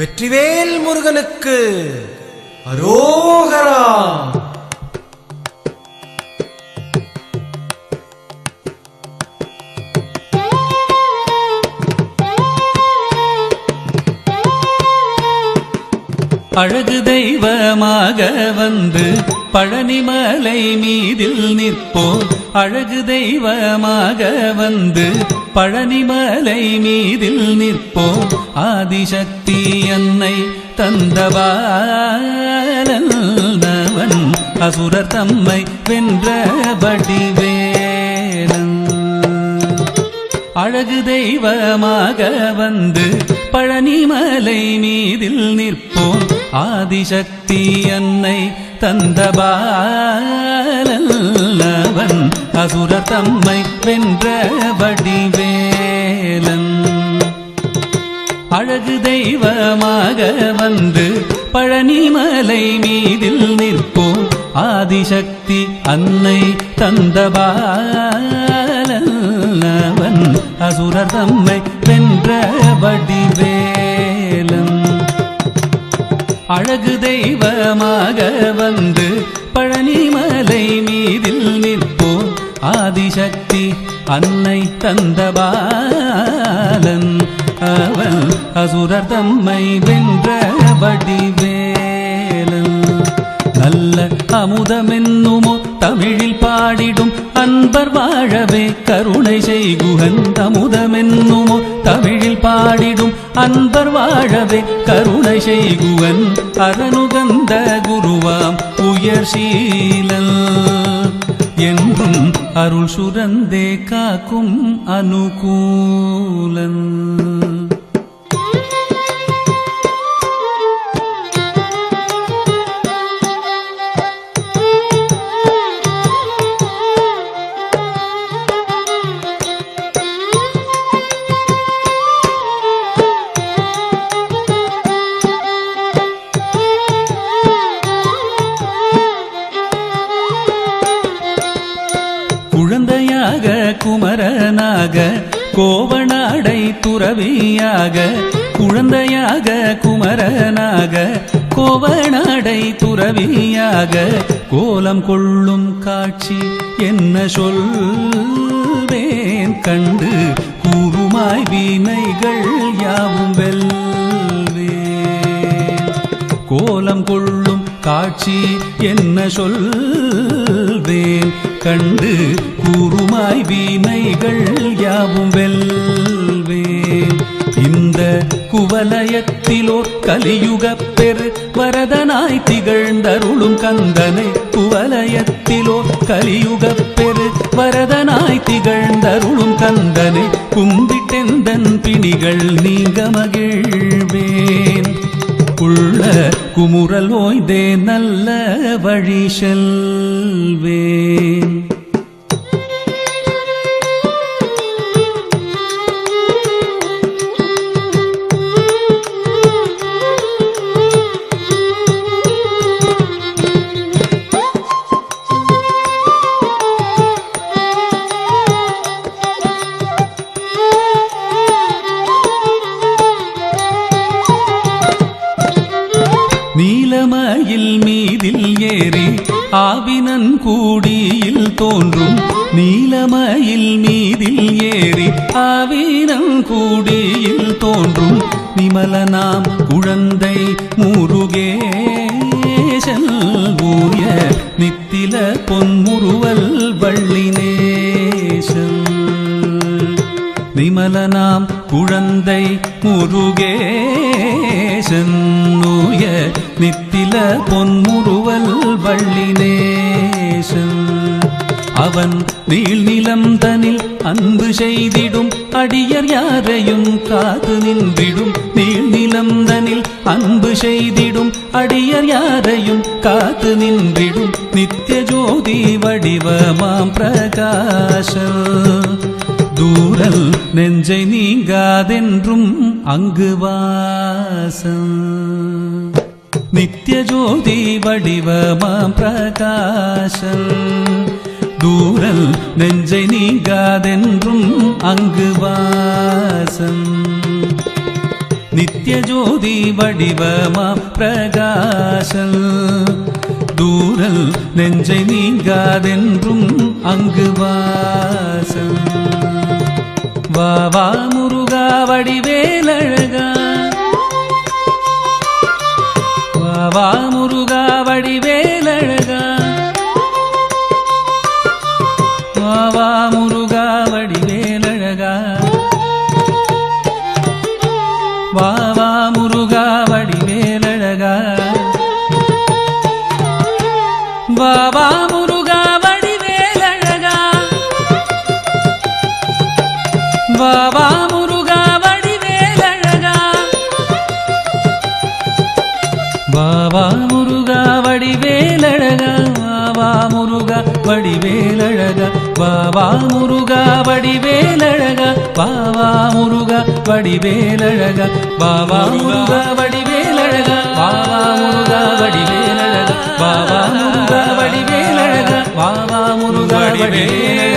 வெற்றிவேல் முருகனுக்கு அரோகரா. அழகு தெய்வமாக வந்து பழனிமலை மீதில் நிற்போம். அழகு தெய்வமாக வந்து பழனிமலை மீதில் நிற்போம். ஆதிசக்தி அன்னை தந்தபாலன் அசுரர் தம்மை வென்ற வடிவேலன். அழகு தெய்வமாக வந்து பழனிமலை மீதில் நிற்போம். ஆதிசக்தி அன்னை தந்தபாலன் அசுரர் தம்மை வென்ற வடிவேலன். அழகு தெய்வமாக வந்து பழனிமலை மீதில் நிற்போம். ஆதிசக்தி அன்னை தந்தபாலன் அசுரர் தம்மை வென்ற வடிவேலன். அழகு தெய்வமாக வந்து பழனிமலை மீதில் நிற்போம். ஆதிசக்தி அன்னை தந்தபாலன் அவன் அசுரர் தம்மை வென்ற வடிவேலன். நல்ல அமுதமென்னுமோ தமிழில் பாடிடும் அன்பர் வாழவே கருணை செய்குகன். அமுதமென்னுமோ தமிழில் பாடிடும் அன்பர் வாழவே கருணை செய்குவன். அரனுகந்த குருவாம் உயர்சீலன் என்றும் அருள் சுரந்தே காக்கும் அனுகூலன். குழந்தையாக குமரனாக கோவணாடை துறவியாக. குழந்தையாக குமரனாக கோவணாடை துறவியாக கோலம் கொள்ளும் காட்சி என்ன சொல்வேன். கண்டு கூறுமாய் வினைகள் யாவும் வெல்வேன். கோலம் கொள்ளும் காட்சி என்ன சொல்வேன். கண்டு கூறுமாய் வினைகள் யாவும் வெல்வேன். இந்த குவலயத்திலோர் கலியுகப் பெரு வரதனாய் திகழ்ந்தருளும் கந்தனை. குவலயத்திலோர் கலியுகப் பெரு வரதனாய் திகழ்ந்தருளும் கந்தனை கும்பிட்டெந்தன் பிணிகள் நீங்க மகிழ்வேன். உள்ள குமுறல் ஓய்ந்தே நல்ல வழி செல்வேன். நீலமயில் மீதில் ஏறி ஆவினன் கூடியில் தோன்றும். நீலமயில் மீதில் ஏறி ஆவினன் கூடியில் தோன்றும். நிமலனாம் குழந்தை முருகேசன் ஊய நித்தில பொன்முறுவல் வள்ளினேசன். நிமலனாம் குழந்தை முருகேசன் ஊய நித்தில பொன்முறுவல் வள்ளினேசன். அவன் நீள்நிலம் தனில் அன்பு செய்திடும் அடியர் யாரையும் காத்து நின்றிடும். நீள்நிலம் தனில் அன்பு செய்திடும் அடியர் யாரையும் காத்து நின்றிடும். நித்திய ஜோதி வடிவமாம் பிரகாசம் தூரல் நெஞ்சை நீங்காதென்றும் அங்கு வாசம். நித்திய ஜோதி வடிவமாம் பிரகாசம் தூரல் நெஞ்சை நீங்காதென்றும் அங்கு வாசம். நித்யஜோதி வடிவமாம் பிரகாசல் தூரல் நெஞ்சை நீங்காதென்றும் அங்கு வாசல் வா வா முருகா வடிவேலழகா வா வா முருகா வடிவேலழகா வா வா முருகா வடிவேலழகா வா வா முருகா வடிவேலழகா வா வா முருகா வடிவேலழகா வா வா முருகா வடிவேலழகா வா வா முருகா வடிவேலழகா வா வா முருகா வடிவேலழகா வா வா முருகா வடிவேலழகா வா வா முருகா வடிவேலழகா வா வா முருகா வடிவேலழகா வா வா முருகா வடிவேலழகா வா வா முருகா வடிவேலழகா வா வா முருகா வடிவேலழகா